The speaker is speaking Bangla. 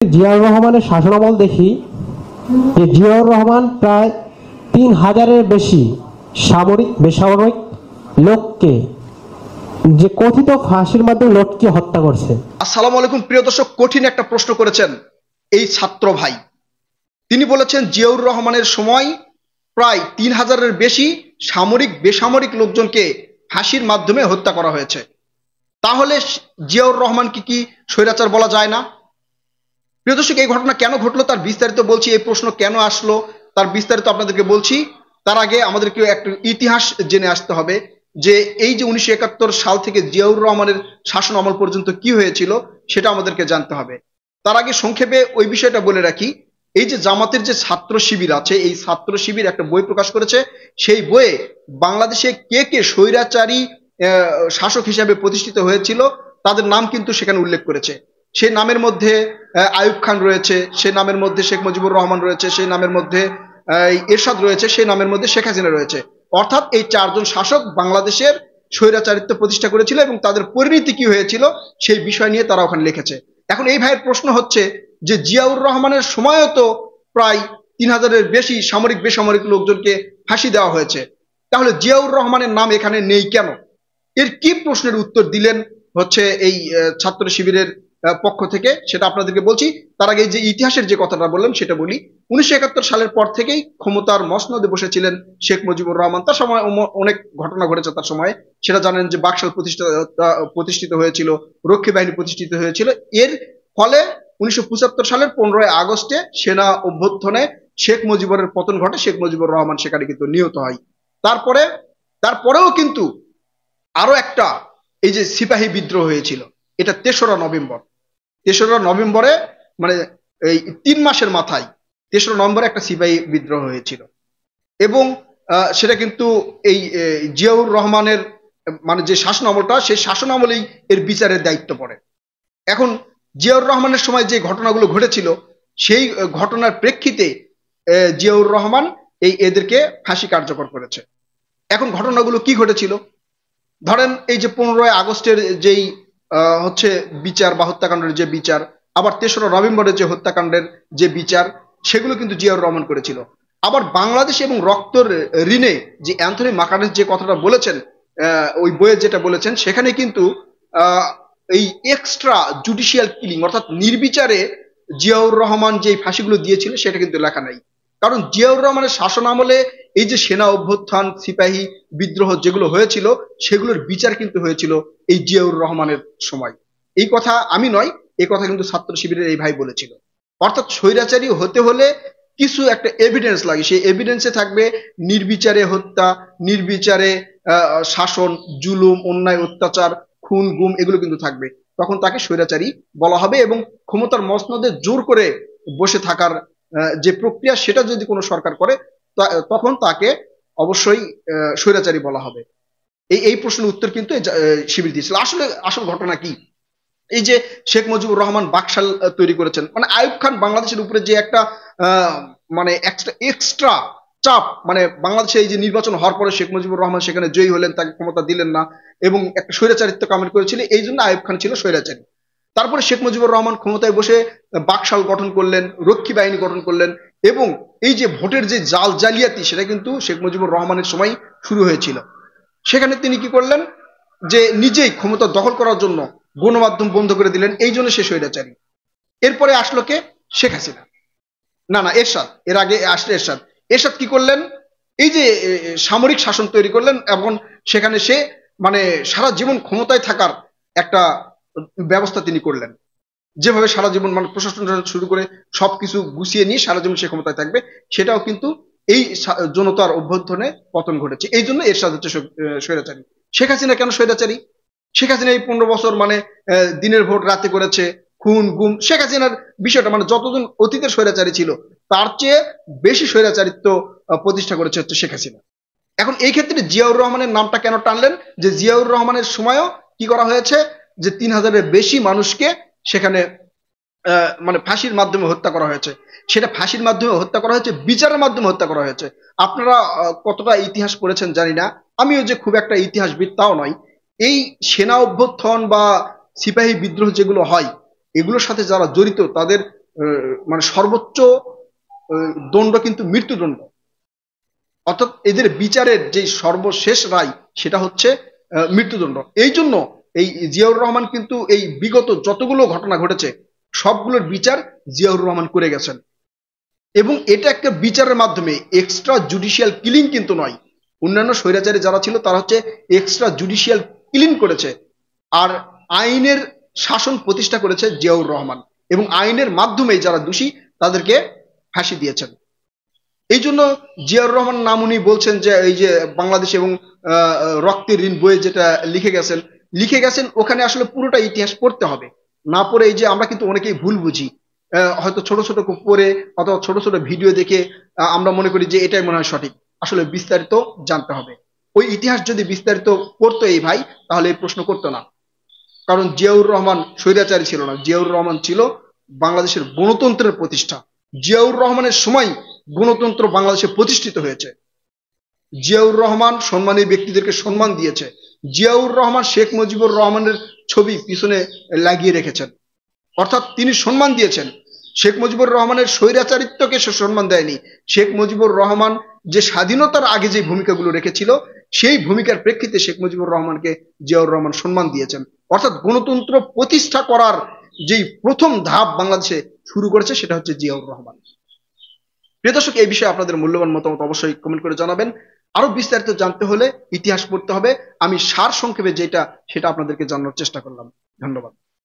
জিয়াউর রহমানের শাসনামল দেখি যে জিয়াউর রহমান প্রায় ৩,০০০-এর বেশি সামরিক বেসামরিক লোককে যে কথিত ফাঁসির মাধ্যমে লটকিয়ে হত্যা করছে। আসসালামু আলাইকুম প্রিয় দর্শক, কঠিন একটা প্রশ্ন করেছেন এই ছাত্র ভাই। তিনি বলেছেন জিয়াউর রহমানের সময় প্রায় ৩,০০০-এর বেশি সামরিক বেসামরিক লোকজনকে ফাঁসির মাধ্যমে হত্যা করা হয়েছে। তাহলে জিয়াউর রহমানকে কি স্বৈরাচার বলা যায় না? প্রিয় দর্শক, এই ঘটনা কেন ঘটলো তার বিস্তারিত বলছি, এই প্রশ্ন কেন আসলো তার বিস্তারিত আপনাদেরকে বলছি। তার আগে আমাদেরকে একটা ইতিহাস জেনে আসতে হবে যে এই যে ১৯৭১ সাল থেকে জিয়াউর রহমানের শাসন আমল পর্যন্ত কি হয়েছিল সেটা আমাদেরকে জানতে হবে। তার আগে সংক্ষেপে ওই বিষয়টা বলে রাখি, এই যে জামাতের যে ছাত্র শিবির আছে, এই ছাত্র শিবির একটা বই প্রকাশ করেছে। সেই বইয়ে বাংলাদেশে কে কে স্বৈরাচারী শাসক হিসাবে প্রতিষ্ঠিত হয়েছিল তাদের নাম কিন্তু সেখানে উল্লেখ করেছে। সেই নামের মধ্যে আইয়ুব খান রয়েছে, সেই নামের মধ্যে শেখ মুজিবুর রহমান রয়েছে, সেই নামের মধ্যে এরশাদ রয়েছে, সেই নামের মধ্যে শেখ হাসিনা রয়েছে। অর্থাৎ এই চারজন শাসক বাংলাদেশের স্বৈরাচারিত্ব প্রতিষ্ঠা করেছিল এবং তাদের পরিণতি কি হয়েছিল সেই বিষয় নিয়ে তারা ওখানে লিখেছে। এখন এই ভাইয়ের প্রশ্ন হচ্ছে যে জিয়াউর রহমানের সময়ও তো প্রায় ৩,০০০-এর বেশি সামরিক বেসামরিক লোকজনকে ফাঁসি দেওয়া হয়েছে, তাহলে জিয়াউর রহমানের নাম এখানে নেই কেন? এর কি প্রশ্নের উত্তর দিলেন হচ্ছে এই ছাত্র শিবিরের পক্ষ থেকে, সেটা আপনাদেরকে বলছি। তার আগে যে ইতিহাসের যে কথাটা বললাম সেটা বলি। ১৯৭১ সালের পর থেকেই ক্ষমতার মসনদে বসেছিলেন শেখ মুজিবুর রহমান। তার সময় অনেক ঘটনা ঘটেছে তার সময়, সেটা জানেন যে বাকশাল প্রতিষ্ঠিত হয়েছিল, রক্ষী বাহিনী প্রতিষ্ঠিত হয়েছিল। এর ফলে ১৯৭৫ সালের ১৫ই আগস্টে সেনা অভ্যুত্থানে শেখ মুজিবুরের পতন ঘটে, শেখ মুজিবুর রহমান সেখানে কিন্তু নিহত হয়। তারপরেও কিন্তু আরো একটা এই যে সিপাহী বিদ্রোহ হয়েছিল, এটা ৩রা নভেম্বরে মানে এই ৩ মাসের মাথায় ৩রা নভেম্বরে একটা সিপাহী বিদ্রোহ হয়েছিল এবং সেটা কিন্তু এই জিয়াউর রহমানের মানে যে শাসন আমলটা, সেই শাসন আমলেই এর বিচারের দায়িত্ব পড়ে। এখন জিয়াউর রহমানের সময় যে ঘটনাগুলো ঘটেছিল সেই ঘটনার প্রেক্ষিতে জিয়াউর রহমান এদেরকে ফাঁসি কার্যকর করেছে। এখন ঘটনাগুলো কি ঘটেছিল ধরেন, এই যে 15ই আগস্টের যেই হচ্ছে বিচার বা হত্যাকাণ্ডের যে বিচার, আবার ৩রা নভেম্বরের যে হত্যাকাণ্ডের যে বিচার, সেগুলো কিন্তু জিয়াউর রহমান করেছিল। আবার বাংলাদেশ এবং রক্তর ঋণে যে অ্যান্থনি মাকারেস যে কথাটা বলেছেন ওই বইয়ে যেটা বলেছেন, সেখানে কিন্তু এই এক্সট্রা জুডিশিয়াল কিলিং অর্থাৎ নির্বিচারে জিয়াউর রহমান যে ফাঁসিগুলো দিয়েছিল সেটা কিন্তু লেখা নাই। কারণ জিয়াউর রহমানের শাসন আমলে এই যে সেনা অভ্যুত্থান সিপাহী বিদ্রোহ যেগুলো হয়েছিল সেগুলোর বিচার কিন্তু হয়েছিল এই জিয়াউর রহমানের সময়। এই কথা আমি নয়, এই কথা কিন্তু ছাত্র শিবিরের এই ভাই বলেছিল। অর্থাৎ স্বৈরাচারী হতে হলে কিছু একটা এভিডেন্স লাগে, সেই এভিডেন্সে থাকবে নির্বিচারে হত্যা, নির্বিচারে শাসন, জুলুম, অন্যায়, অত্যাচার, খুন, গুম, এগুলো কিন্তু থাকবে। তখন তাকে স্বৈরাচারী বলা হবে এবং ক্ষমতার মসনদে জোর করে বসে থাকার যে প্রক্রিয়া সেটা যদি কোনো সরকার করে তখন তাকে অবশ্যই স্বৈরাচারী বলা হবে। এই প্রশ্নের উত্তর কিন্তু শিবির দিয়েছিল। আসল ঘটনা কি? এই যে শেখ মুজিবুর রহমান বাকশাল তৈরি করেছেন, মানে আইয়ুব খান বাংলাদেশের উপরে যে একটা মানে এক্সট্রা চাপ, মানে বাংলাদেশে এই যে নির্বাচন হওয়ার পরে শেখ মুজিবুর রহমান সেখানে জয়ী হলেন, তাকে ক্ষমতা দিলেন না এবং একটা স্বৈরাচারিত্ব কামেল করেছিল, এই জন্য আইয়ুব খান ছিল স্বৈরাচারী। তারপরে শেখ মুজিবুর রহমান ক্ষমতায় বসে বাকশাল গঠন করলেন, রক্ষী বাহিনী গঠন করলেন এবং এই যে ভোটের যে জালিয়াতি সেটা কিন্তু শেখ মুজিবুর রহমানের সময় শুরু হয়েছিল। সেখানে তিনি কি করলেন যে নিজেই ক্ষমতা দখল করার জন্য গণমাধ্যম বন্ধ করে দিলেন, এই জন্য সে স্বৈরাচারী। এরপরে আসলো কে? শেখ হাসিনা, না এরশাদ। এর আগে আসলে এরশাদ কি করলেন? এই যে সামরিক শাসন তৈরি করলেন এবং সেখানে সে মানে সারা জীবন ক্ষমতায় থাকার একটা ব্যবস্থা তিনি করলেন। যেভাবে সারা জীবন মানে প্রশাসন শুরু করে সবকিছু গুছিয়ে নিয়ে সারা জীবন সে ক্ষমতায় থাকবে, সেটাও কিন্তু এই জনতার অভ্যুত্থানে পতন ঘটেছে। এই জন্য এরশাদ হচ্ছে স্বৈরাচারী। শেখ হাসিনা কেন স্বৈরাচারী? শেখ হাসিনা এই 15 বছর মানে দিনের ভোট রাতে করেছে, খুন গুম। শেখ হাসিনার বিষয়টা মানে যতজন অতীতের স্বৈরাচারী ছিল তার চেয়ে বেশি স্বৈরাচারিত্ব প্রতিষ্ঠা করেছে হচ্ছে শেখ হাসিনা। এখন এই ক্ষেত্রে জিয়াউর রহমানের নামটা কেন টানলেন? যে জিয়াউর রহমানের সময়ও কি করা হয়েছে যে ৩,০০০-এর বেশি মানুষকে সেখানে মানে ফাঁসির মাধ্যমে হত্যা করা হয়েছে। সেটা ফাঁসির মাধ্যমে হত্যা করা হয়েছে, বিচারের মাধ্যমে হত্যা করা হয়েছে। আপনারা কতটা ইতিহাস পড়েছেন জানি না, আমিও যে খুব একটা ইতিহাসবিদ তাও নয়। এই সেনা অভ্যুত্থান বা সিপাহী বিদ্রোহ যেগুলো হয় এগুলোর সাথে যারা জড়িত তাদের মানে সর্বোচ্চ দণ্ড কিন্তু মৃত্যুদণ্ড। অর্থাৎ এদের বিচারের যে সর্বশেষ রায় সেটা হচ্ছে মৃত্যুদণ্ড। এই জন্য এই জিয়াউর রহমান কিন্তু এই বিগত যতগুলো ঘটনা ঘটেছে সবগুলোর বিচার জিয়াউর রহমান করে গেছেন, এবং এটা একটা বিচারের মাধ্যমে, এক্সট্রা জুডিশিয়াল কিলিং কিন্তু নয়। অন্যান্য স্বৈরাচারী যারা ছিল তারা হচ্ছে এক্সট্রা জুডিশিয়াল কিলিং করেছে, আর আইনের শাসন প্রতিষ্ঠা করেছে জিয়াউর রহমান, এবং আইনের মাধ্যমে যারা দোষী তাদেরকে ফাঁসি দিয়েছেন। এই জন্য জিয়াউর রহমান নাম উনি বলছেন যে এই যে বাংলাদেশ এবং রক্তের ঋণ বইয়ে যেটা লিখে গেছেন ওখানে আসলে পুরোটা ইতিহাস পড়তে হবে। না পড়ে এই যে আমরা কিন্তু অনেকেই ভুল বুঝি, হয়তো ছোট ছোট পড়ে অথবা ছোট ছোট ভিডিও দেখে আমরা মনে করি যে এটাই মনে হয় সঠিক। আসলে বিস্তারিত জানতে হবে। ওই ইতিহাস যদি বিস্তারিত পড়তো এই ভাই তাহলে এই প্রশ্ন করতো না। কারণ জিয়াউর রহমান স্বৈরাচারী ছিল না, জিয়াউর রহমান ছিল বাংলাদেশের গণতন্ত্রের প্রতিষ্ঠা। জিয়াউর রহমানের সময় গণতন্ত্র বাংলাদেশে প্রতিষ্ঠিত হয়েছে। জিয়াউর রহমান সম্মানী ব্যক্তিদেরকে সম্মান দিয়েছে। জিয়াউর রহমান শেখ মুজিবুর রহমানের ছবি পিছনে লাগিয়ে রেখেছেন, অর্থাৎ তিনি সম্মান দিয়েছেন। শেখ মুজিবুর রহমানের স্বৈরাচারিত্বকে সে সম্মান দেয়নি। শেখ মুজিবুর রহমান যে স্বাধীনতার আগে যে ভূমিকাগুলো রেখেছিল সেই ভূমিকার প্রেক্ষিতে শেখ মুজিবুর রহমানকে জিয়াউর রহমান সম্মান দিয়েছেন। অর্থাৎ গণতন্ত্র প্রতিষ্ঠা করার যেই প্রথম ধাপ বাংলাদেশে শুরু করেছে সেটা হচ্ছে জিয়াউর রহমান। প্রিয় দর্শক, এই বিষয়ে আপনাদের মূল্যবান মতামত অবশ্যই কমেন্ট করে জানাবেন। আরো বিস্তারিত জানতে হলে ইতিহাস পড়তে হবে। আমি সার সংক্ষেপে যেটা সেটা আপনাদেরকে জানানোর চেষ্টা করলাম। ধন্যবাদ।